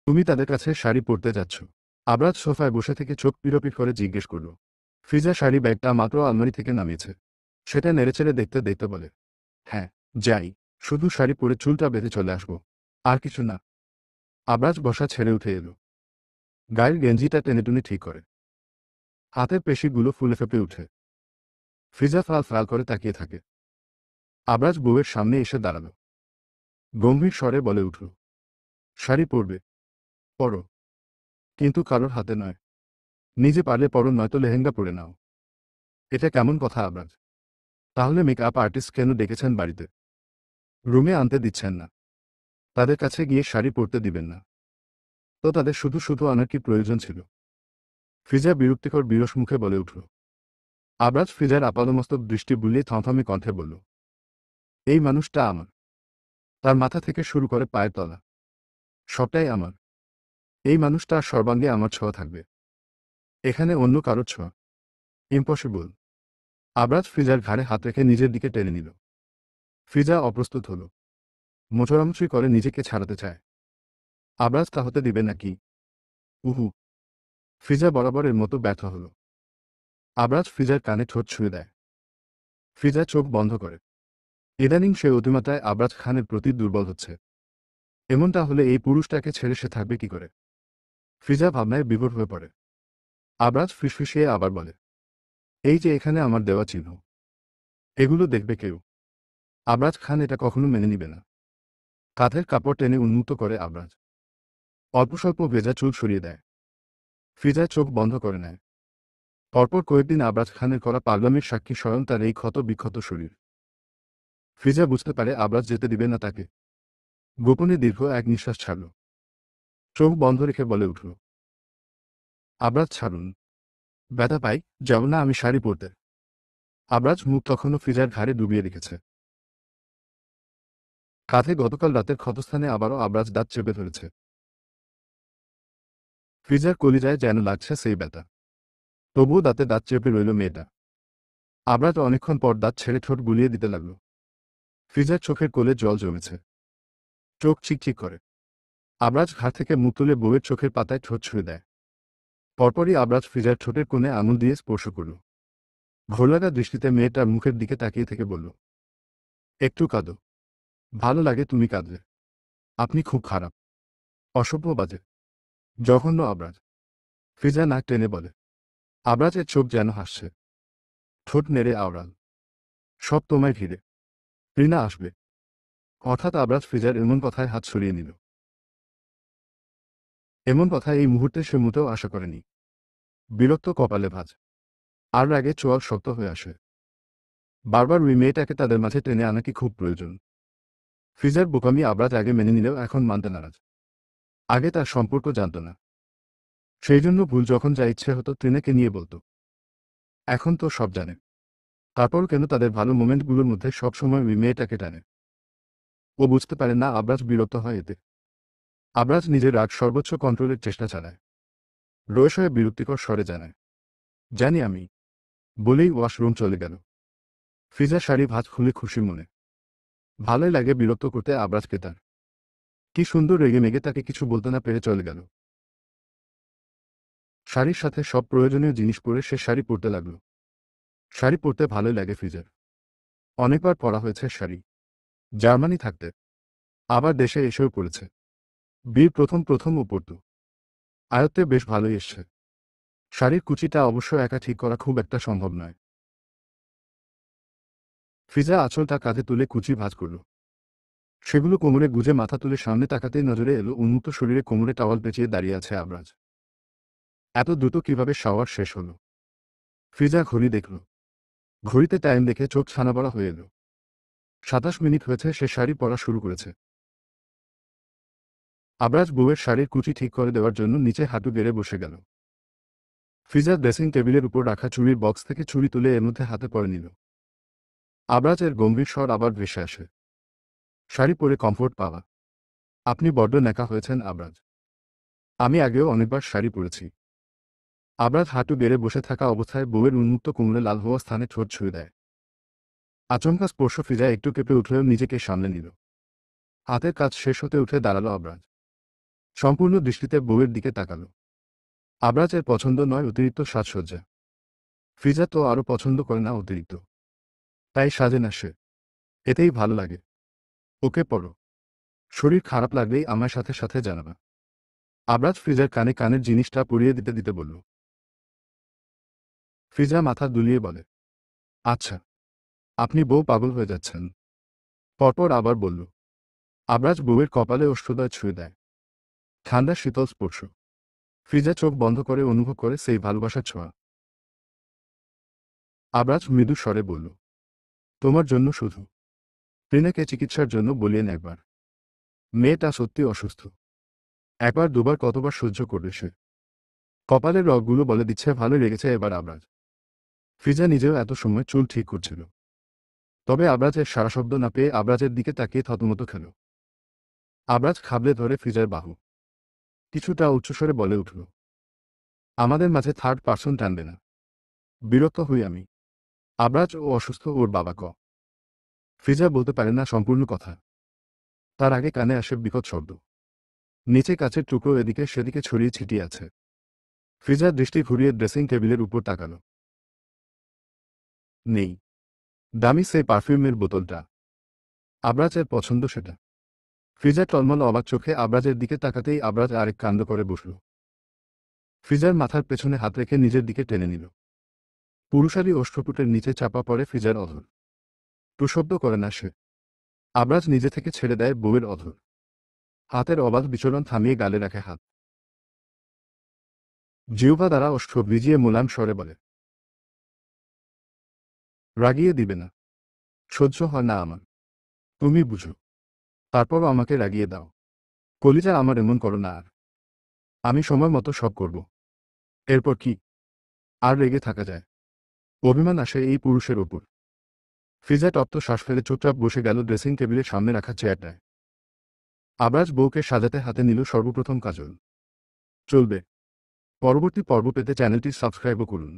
তুমি তাদের কাছে শাড়ি পরতে যাচ্ছ? আবরাজ সোফায় বসে থেকে চোখ পিরপির করে জিজ্ঞেস করল। ফিজা শাড়ি ব্যাগটা মাত্র আলমারি থেকে নামিয়েছে। সেটা নেড়েচেড়ে দেখতে দেখতে বলে, হ্যাঁ, যাই। শুধু শাড়ি পরে চুলটা বেঁধে চলে আসবো, আর কিছু না। আবরাজ বসা ছেড়ে উঠে এলো। গায়ের গেঞ্জিটা টেনেটুনে ঠিক করে। হাতের পেশিগুলো ফুলে ফেঁপে উঠে। ফিজা ফাল ফাল করে তাকিয়ে থাকে। আবরাজ বউয়ের সামনে এসে দাঁড়ালো। গম্ভীর স্বরে বলে উঠল, শাড়ি পরবে? পরো, কিন্তু কারোর হাতে নয়। নিজে পারলে পরো, নয়তো লেহেঙ্গা পরে নাও। এটা কেমন কথা আবরাজ? তাহলে মেকআপ আর্টিস্ট কেন ডেকেছেন বাড়িতে? রুমে আনতে দিচ্ছেন না? তাদের কাছে গিয়ে শাড়ি পরতে দিবেন না? তো তাদের শুধু শুধু আনার কি প্রয়োজন ছিল? ফিজা বিরক্তিকর বিরস মুখে বলে উঠল। আবরাজ ফিজার আপাদমস্তক দৃষ্টি বুলিয়ে থমথমে কণ্ঠে বলল, এই মানুষটা আমার। তার মাথা থেকে শুরু করে পায়ের তলা সবটাই আমার। এই মানুষটার সর্বাঙ্গে আমার ছোঁয়া থাকবে। এখানে অন্য কারোর ছোঁয়া ইম্পসিবল। আবরাজ ফিজার ঘাড়ে হাত রেখে নিজের দিকে টেনে নিল। ফিজা অপ্রস্তুত হল। মোচড়ামুচড়ি করে নিজেকে ছাড়াতে চায়। আবরাজ তা হতে দিবে নাকি? উহু। ফিজা বরাবরের মতো ব্যর্থ হল। আবরাজ ফিজার কানে ঠোঁট ছুঁয়ে দেয়। ফিজা চোখ বন্ধ করে। ইদানিং সে অতিমাত্রায় আবরাজ খানের প্রতি দুর্বল হচ্ছে। এমনটা হলে এই পুরুষটাকে ছেড়ে সে থাকবে কি করে? ফিজা ভাবনায় বিভোর হয়ে পড়ে। আবরাজ ফিসফিসিয়ে আবার বলে, এই যে এখানে আমার দেওয়া চিহ্ন, এগুলো দেখবে কেউ। আবরাজ খান এটা কখনো মেনে নিবে না। কাঁধের কাপড় টেনে উন্মুক্ত করে আবরাজ। অল্প স্বল্প ভেজা চুল সরিয়ে দেয়। ফিজা চোখ বন্ধ করে নেয়। পরপর কয়েকদিন আবরাজ খানের করা পাগলামির সাক্ষী স্বয়ং তার এই ক্ষত বিক্ষত শরীর। ফিজা বুঝতে পারে আবরাজ যেতে দিবে না তাকে। গোপনে দীর্ঘ এক নিঃশ্বাস ছাড়ল। চোখ বন্ধ রেখে বলে উঠল, আবরাজ ছাড়ুন। ব্যথা পাই, যাব না আমি শাড়ি পরতে। আবরাজ মুখ তখনও ফিজার ঘাড়ে ডুবিয়ে রেখেছে। কাঁধে গতকাল রাতের ক্ষতস্থানে আবারও আবরাজ দাঁত চেপে ধরেছে। ফিজার কলিজায় যেন লাগছে সেই ব্যথা। তবুও দাঁতে দাঁত চেপে রইল মেয়েটা। আবরাজ অনেকক্ষণ পর দাঁত ছেড়ে ঠোঁট গুলিয়ে দিতে লাগল। ফিজার চোখের কোলে জল জমেছে। চোখ চিকচিক করে। আবরাজ ঘাড় থেকে মুখ তুলে বউয়ের চোখের পাতায় ঠোঁট ছুঁয়ে দেয়। পরপরই আবরাজ ফিজার ঠোঁটের কোণে আঙুল দিয়ে স্পর্শ করল। ঘোরলাগা দৃষ্টিতে মেয়েটার মুখের দিকে তাকিয়ে থেকে বলল, একটু কাঁদো। ভালো লাগে তুমি কাঁদলে। আপনি খুব খারাপ, অসভ্য, বাজে, জঘন্য আবরাজ। ফিজা নাক টেনে বলে। আবরাজের চোখ যেন হাসছে। ঠোঁট নেড়ে আওড়াল, সব তোমায় ঘিরে। ঘৃণা আসবে। হঠাৎ আবরাজ ফিজার এমন কথায় হাত সরিয়ে নিল। এমন কথা এই মুহূর্তে সে মোটেও আশা করেনি। বিরক্ত কপালে ভাঁজ। আর রাগে চোয়াল শক্ত হয়ে আসে। বারবার ওই মেয়েটাকে তাদের মাঝে টেনে আনা কি খুব প্রয়োজন? ফিজার বোকামি আবরাজ আগে মেনে নিলেও এখন মানতে নারাজ। আগে তার সম্পর্ক জানত না। সেই জন্য ভুল যখন যা ইচ্ছে হতো ট্রেনেকে নিয়ে বলতো। এখন তো সব জানে। তারপর কেন তাদের ভালো মোমেন্টগুলোর মধ্যে সবসময় ওই মেয়েটাকে টানে? ও বুঝতে পারে না আবরাজ বিরক্ত হয় এতে। আবরাজ নিজের রাগ সর্বোচ্চ কন্ট্রোলের চেষ্টা চালায়। রোয়েশ হয়ে বিরক্তিকর স্বরে জানায়, জানি আমি। বলেই ওয়াশরুম চলে গেল। ফিজা শাড়ি ভাঁজ খুলে খুশি মনে। ভালোই লাগে বিরক্ত করতে আবরাজকে তার। কি সুন্দর রেগে মেগে তাকে কিছু বলতে না পেরে চলে গেল। শাড়ির সাথে সব প্রয়োজনীয় জিনিস পরে সে শাড়ি পরতে লাগল। শাড়ি পরতে ভালোই লাগে ফিজার। অনেকবার পরা হয়েছে শাড়ি। জার্মানি থাকতে। আবার দেশে এসেও পড়েছে। বিয়ের প্রথম প্রথম ও পরত। আয়ত্তে বেশ ভালোই এসছে। শাড়ির কুচিটা অবশ্য একা ঠিক করা খুব একটা সম্ভব নয়। ফিজা আঁচলটা কাঁধে তুলে কুচি ভাঁজ করল। সেগুলো কোমরে গুজে মাথা তুলে সামনে তাকাতেই নজরে এলো উন্মুক্ত শরীরে কোমরে টাওয়াল পেঁচিয়ে দাঁড়িয়ে আছে আবরাজ। এত দ্রুত কিভাবে শাওয়ার শেষ হলো? ফিজা ঘড়ি দেখল। ঘড়িতে টাইম দেখে চোখ ছানাবড়া হয়ে এলো। ২৭ মিনিট হয়েছে সে শাড়ি পরা শুরু করেছে। আবরাজ বউয়ের শাড়ির কুচি ঠিক করে দেওয়ার জন্য নিচে হাঁটু গেড়ে বসে গেল। ফিজা ড্রেসিং টেবিলের উপর রাখা চুড়ির বক্স থেকে চুড়ি তুলে এর মধ্যে হাতে পরে নিল। আবরাজের গম্ভীর স্বর আবার ভেসে আসে, শাড়ি পরে কমফোর্ট পাওয়া। আপনি বড্ড ন্যাকা হয়েছেন আবরাজ। আমি আগেও অনেকবার শাড়ি পরেছি। আবরাজ হাঁটু গেড়ে বসে থাকা অবস্থায় বউয়ের উন্মুক্ত কোমরে লাল হওয়া স্থানে ঠোঁট ছুঁয়ে দেয়। আচমকা স্পর্শ ফিজা একটু কেঁপে উঠলেও নিজেকে সামলে নিল। হাতের কাজ শেষ হতে উঠে দাঁড়ালো আবরাজ। সম্পূর্ণ দৃষ্টিতে বউয়ের দিকে তাকালো। আবরাজের পছন্দ নয় অতিরিক্ত সাজসজ্জা। ফিজা তো আরও পছন্দ করে না অতিরিক্ত। তাই সাজে না সে। এতেই ভালো লাগে। ওকে পড়ো। শরীর খারাপ লাগলেই আমার সাথে সাথে জানাবা। আবরাজ ফিজার কানে কানের জিনিসটা পরিয়ে দিতে দিতে বলল। ফিজা মাথা দুলিয়ে বলে, আচ্ছা, আপনি বউ পাগল হয়ে যাচ্ছেন। পরপর আবার বলল। আবরাজ বউয়ের কপালে অষ্টদয় ছুঁয়ে দেয়। ঠান্ডা শীতল স্পর্শ। ফিজা চোখ বন্ধ করে অনুভব করে সেই ভালোবাসার ছোঁয়া। আবরাজ মৃদু স্বরে বলল, তোমার জন্য শুধু। রিনাকে চিকিৎসার জন্য বলিয়েন একবার। মেয়েটা সত্যি অসুস্থ। একবার দুবার কতবার সহ্য করবে সে। কপালের রগগুলো বলে দিচ্ছে ভালো লেগেছে এবার আবরাজ। ফিজা নিজেও এত সময় চুল ঠিক করছিল। তবে আবরাজের সারা শব্দ না পেয়ে আবরাজের দিকে তাকিয়ে থতমত খেল। আবরাজ খাবলে ধরে ফিজার বাহু। কিছুটা উচ্চস্বরে বলে উঠল, আমাদের মাঝে থার্ড পার্সন টানবে না। বিরক্ত হই আমি। আবরাজ ও অসুস্থ ওর বাবা ক। ফিজা বলতে পারে না সম্পূর্ণ কথা। তার আগে কানে আসে বিকট শব্দ। নিচে কাছের টুকরো এদিকে সেদিকে ছড়িয়ে ছিটিয়ে আছে। ফিজা দৃষ্টি ঘুরিয়ে ড্রেসিং টেবিলের উপর তাকাল। নেই। দামি সেই পারফিউমের বোতলটা। আবরাজের পছন্দ সেটা। ফিজা টলমল অবাক চোখে আবরাজের দিকে তাকাতেই আবরাজ আরেক কাণ্ড করে বসল। ফিজার মাথার পেছনে হাত রেখে নিজের দিকে টেনে নিল। পুরুষালী ওষ্ঠপুটের নিচে চাপা পড়ে ফিজার অধর। প্রশব্দ করে না সে। আবরাজ নিজে থেকে ছেড়ে দেয় বউয়ের অধর। হাতের অবাধ বিচরণ থামিয়ে গালে রাখে হাত। জিহ্বা দ্বারা ওষ্ঠ ভিজিয়ে মোলায়েম স্বরে বলে, রাগিয়ে দিবে না। সহ্য হয় না আমার। তুমি বুঝো। তারপরও আমাকে রাগিয়ে দাও। কলিজা আমার এমন করো না আর। আমি সময় মতো সব করব। এরপর কি আর রেগে থাকা যায়? অভিমান আসে এই পুরুষের ওপর। ফিজা তপ্ত শ্বাস ফেলে চুপচাপ বসে গেল ড্রেসিং টেবিলের সামনে রাখা চেয়ারটায়। আবরাজ বউকে সাজাতে হাতে নিল সর্বপ্রথম কাজল। চলবে। পরবর্তী পর্ব পেতে চ্যানেলটি সাবস্ক্রাইবও করুন।